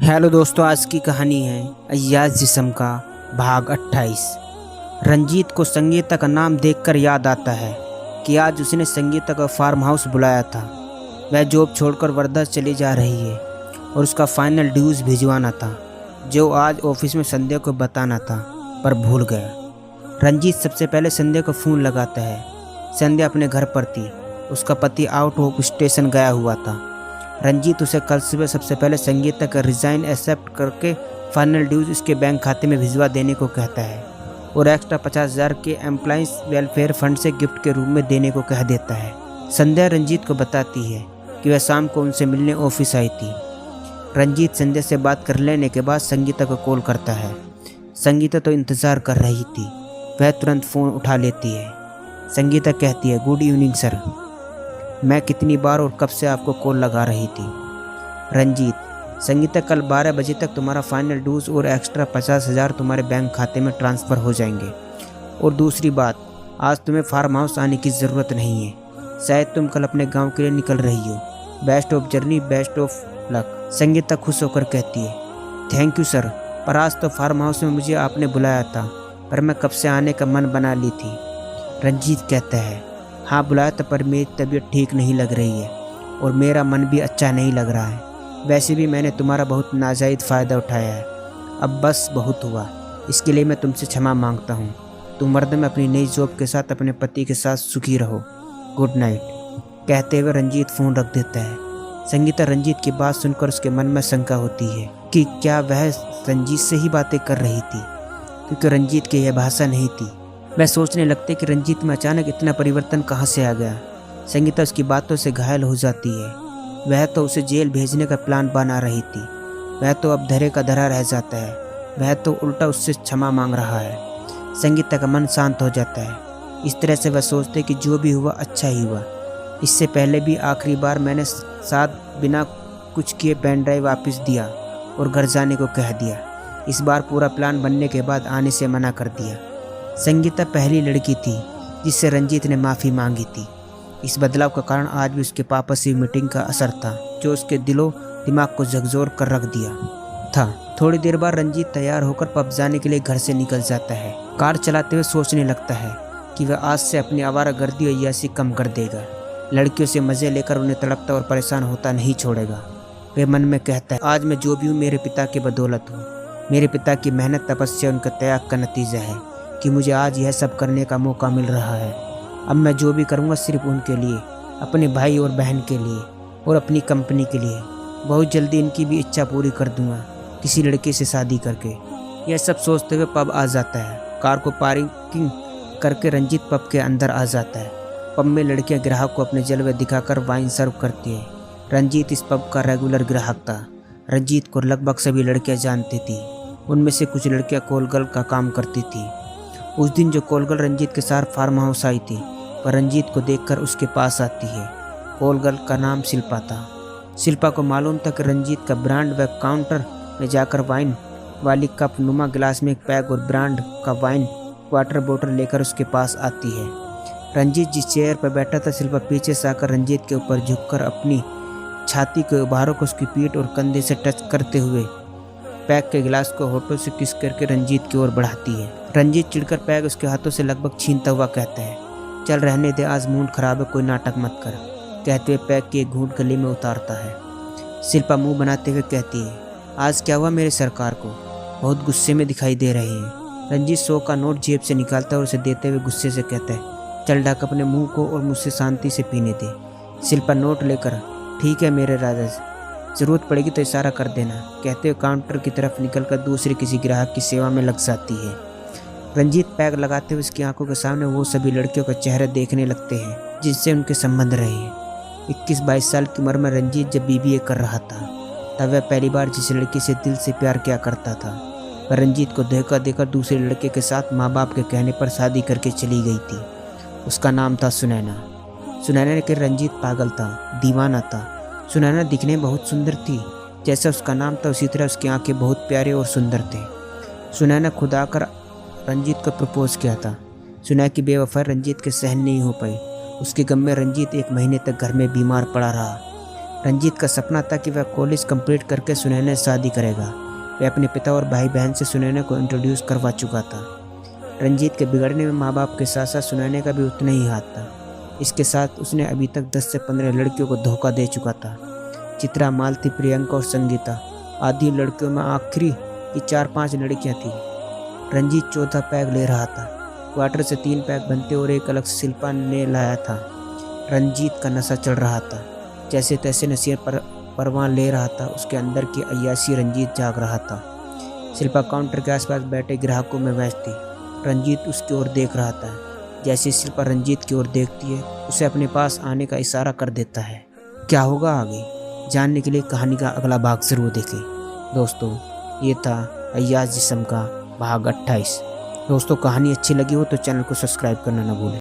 Hello दोस्तों, आज की कहानी है अय्याज जिस्म का भाग 28। रंजीत को संगीता का नाम देखकर याद आता है कि आज उसने संगीता का फार्म हाउस बुलाया था। वह जॉब छोड़कर वर्धा चली जा रही है और उसका फाइनल ड्यूज भिजवाना था, जो आज ऑफिस में संध्या को बताना था पर भूल गया। रंजीत सबसे पहले संध्या को फ़ोन लगाता है। संध्या अपने घर पर थी, उसका पति आउट ऑफ स्टेशन गया हुआ था। रंजीत उसे कल सुबह सबसे पहले संगीता का रिज़ाइन एक्सेप्ट करके फाइनल ड्यूज उसके बैंक खाते में भिजवा देने को कहता है और एक्स्ट्रा 50,000 के एम्प्लॉइज वेलफेयर फंड से गिफ्ट के रूप में देने को कह देता है। संध्या रंजीत को बताती है कि वह शाम को उनसे मिलने ऑफिस आई थी। रंजीत संध्या से बात कर लेने के बाद संगीता को कॉल करता है। संगीता तो इंतज़ार कर रही थी, वह तुरंत फ़ोन उठा लेती है। संगीता कहती है, गुड इवनिंग सर, मैं कितनी बार और कब से आपको कॉल लगा रही थी। रंजीत, संगीता, कल 12 बजे तक तुम्हारा फाइनल ड्यूज और एक्स्ट्रा 50,000 तुम्हारे बैंक खाते में ट्रांसफ़र हो जाएंगे। और दूसरी बात, आज तुम्हें फार्म हाउस आने की ज़रूरत नहीं है, शायद तुम कल अपने गांव के लिए निकल रही हो। Best of journey, best of luck. Sangeeta खुश होकर कहती है, थैंक यू सर, पर आज तो फार्म हाउस में मुझे आपने बुलाया था, पर मैं कब से आने का मन बना ली थी। रंजीत कहता है, हाँ बुलाया था, पर मेरी तबीयत ठीक नहीं लग रही है और मेरा मन भी अच्छा नहीं लग रहा है। वैसे भी मैंने तुम्हारा बहुत नाजायज़ फ़ायदा उठाया है, अब बस बहुत हुआ। इसके लिए मैं तुमसे क्षमा मांगता हूँ। तुम वर्धा में अपनी नई जॉब के साथ अपने पति के साथ सुखी रहो। Good night. कहते हुए रंजीत फ़ोन रख देता है। संगीता रंजीत की बात सुनकर उसके मन में शंका होती है कि क्या वह रंजीत से ही बातें कर रही थी, क्योंकि रंजीत की यह भाषा नहीं थी। वह सोचने लगते कि रंजीत में अचानक इतना परिवर्तन कहाँ से आ गया। संगीता उसकी बातों से घायल हो जाती है। वह तो उसे जेल भेजने का प्लान बना रही थी, वह तो अब धरे का धरा रह जाता है, वह तो उल्टा उससे क्षमा मांग रहा है। संगीता का मन शांत हो जाता है। इस तरह से वह सोचते कि जो भी हुआ अच्छा ही हुआ। इससे पहले भी आखिरी बार मैंने साथ बिना कुछ किए पेन ड्राइव वापस दिया और घर जाने को कह दिया। इस बार पूरा प्लान बनने के बाद आने से मना कर दिया। संगीता पहली लड़की थी जिससे रंजीत ने माफ़ी मांगी थी। इस बदलाव का कारण आज भी उसके पापा से मीटिंग का असर था, जो उसके दिलो दिमाग को झकझोर कर रख दिया था। थोड़ी देर बाद रंजीत तैयार होकर पब जाने के लिए घर से निकल जाता है। कार चलाते हुए सोचने लगता है कि वह आज से अपनी आवारागर्दी और यासी कम कर देगा। लड़कियों से मज़े लेकर उन्हें तड़पता और परेशान होता नहीं छोड़ेगा। वह मन में कहता है, आज मैं जो भी हूँ मेरे पिता की बदौलत हूँ। मेरे पिता की मेहनत, तपस्या, उनका त्याग का नतीजा है कि मुझे आज यह सब करने का मौका मिल रहा है। अब मैं जो भी करूँगा सिर्फ उनके लिए, अपने भाई और बहन के लिए और अपनी कंपनी के लिए। बहुत जल्दी इनकी भी इच्छा पूरी कर दूंगा, किसी लड़के से शादी करके। यह सब सोचते हुए पब आ जाता है। कार को पार्किंग करके रंजीत पब के अंदर आ जाता है। पब में लड़कियां ग्राहक को अपने जलवे दिखाकर वाइन सर्व करती है। रंजीत इस पब का रेगुलर ग्राहक था। रंजीत को लगभग सभी लड़कियाँ जानती थी। उनमें से कुछ लड़कियाँ कॉल गर्ल का काम करती थी। उस दिन जो कॉल गर्ल रंजीत के साथ फार्म हाउस आई थी, वह रंजीत को देखकर उसके पास आती है। कॉल गर्ल का नाम शिल्पा था। शिल्पा को मालूम था कि रंजीत का ब्रांड, वह काउंटर में जाकर वाइन वाली कप नुमा गिलास में एक पैक और ब्रांड का वाइन वाटर बोतल लेकर उसके पास आती है। रंजीत जिस चेयर पर बैठा था, शिल्पा पीछे से आकर रंजीत के ऊपर झुककर अपनी छाती के उभारों को उसकी पीठ और कंधे से टच करते हुए पैक के गिलास को होठों से किस करके रंजीत की ओर बढ़ाती है। रंजीत चिढ़कर पैक उसके हाथों से लगभग छीनता हुआ कहता है, चल रहने दे, आज मूड खराब है, कोई नाटक मत कर। कहते हुए पैक की एक घूंट गले में उतारता है। शिल्पा मुंह बनाते हुए कहती है, आज क्या हुआ मेरे सरकार को, बहुत गुस्से में दिखाई दे रहे हैं। रंजीत 100 का नोट जेब से निकालता है और उसे देते हुए गुस्से से कहता है, चल ढक अपने मुँह को और मुझसे शांति से पीने दे। शिल्पा नोट लेकर, ठीक है मेरे राजा, ज़रूरत पड़ेगी तो इशारा कर देना। कहते हुए काउंटर की तरफ निकलकर दूसरे किसी ग्राहक की सेवा में लग जाती है। रंजीत पैक लगाते हुए उसकी आंखों के सामने वो सभी लड़कियों का चेहरा देखने लगते हैं जिनसे उनके संबंध रहे हैं। 21-22 साल की उम्र में रंजीत जब BBA कर रहा था, तब वह पहली बार जिस लड़की से दिल से प्यार किया करता था, वह रंजीत को धोखा देकर दूसरे लड़के के साथ माँ बाप के कहने पर शादी करके चली गई थी। उसका नाम था सुनैना। सुनैना के रंजीत पागल था, दीवाना था। सुनैना दिखने में बहुत सुंदर थी, जैसा उसका नाम था उसी तरह उसकी आंखें बहुत प्यारे और सुंदर थे। सुनैना खुद आकर रंजीत को प्रपोज किया था। सुनैना की बेवफाई रंजीत के सहन नहीं हो पाई। उसके गम में रंजीत 1 महीने तक घर में बीमार पड़ा रहा। रंजीत का सपना था कि वह कॉलेज कंप्लीट करके सुनैना से शादी करेगा। वह अपने पिता और भाई बहन से सुनैना को इंट्रोड्यूस करवा चुका था। रंजीत के बिगड़ने में माँ बाप के साथ साथ सुनैना का भी उतना ही हाथ था। इसके साथ उसने अभी तक 10 से 15 लड़कियों को धोखा दे चुका था। चित्रा, मालती, प्रियंका और संगीता आदि लड़कियों में आखिरी की 4-5 लड़कियां थी। रंजीत 14 पैग ले रहा था। क्वार्टर से 3 पैग बनते और एक अलग शिल्पा ने लाया था। रंजीत का नशा चढ़ रहा था। जैसे तैसे नशे पर परवान ले रहा था। उसके अंदर की अय्यासी रंजीत जाग रहा था। शिल्पा काउंटर के आसपास बैठे ग्राहकों में व्यस्त थी। रंजीत उसकी ओर देख रहा था। जैसे शिल्पा रंजीत की ओर देखती है, उसे अपने पास आने का इशारा कर देता है। क्या होगा आगे जानने के लिए कहानी का अगला भाग जरूर देखें। दोस्तों, ये था अय्याज जिस्म का भाग 28। दोस्तों, कहानी अच्छी लगी हो तो चैनल को सब्सक्राइब करना ना भूलें।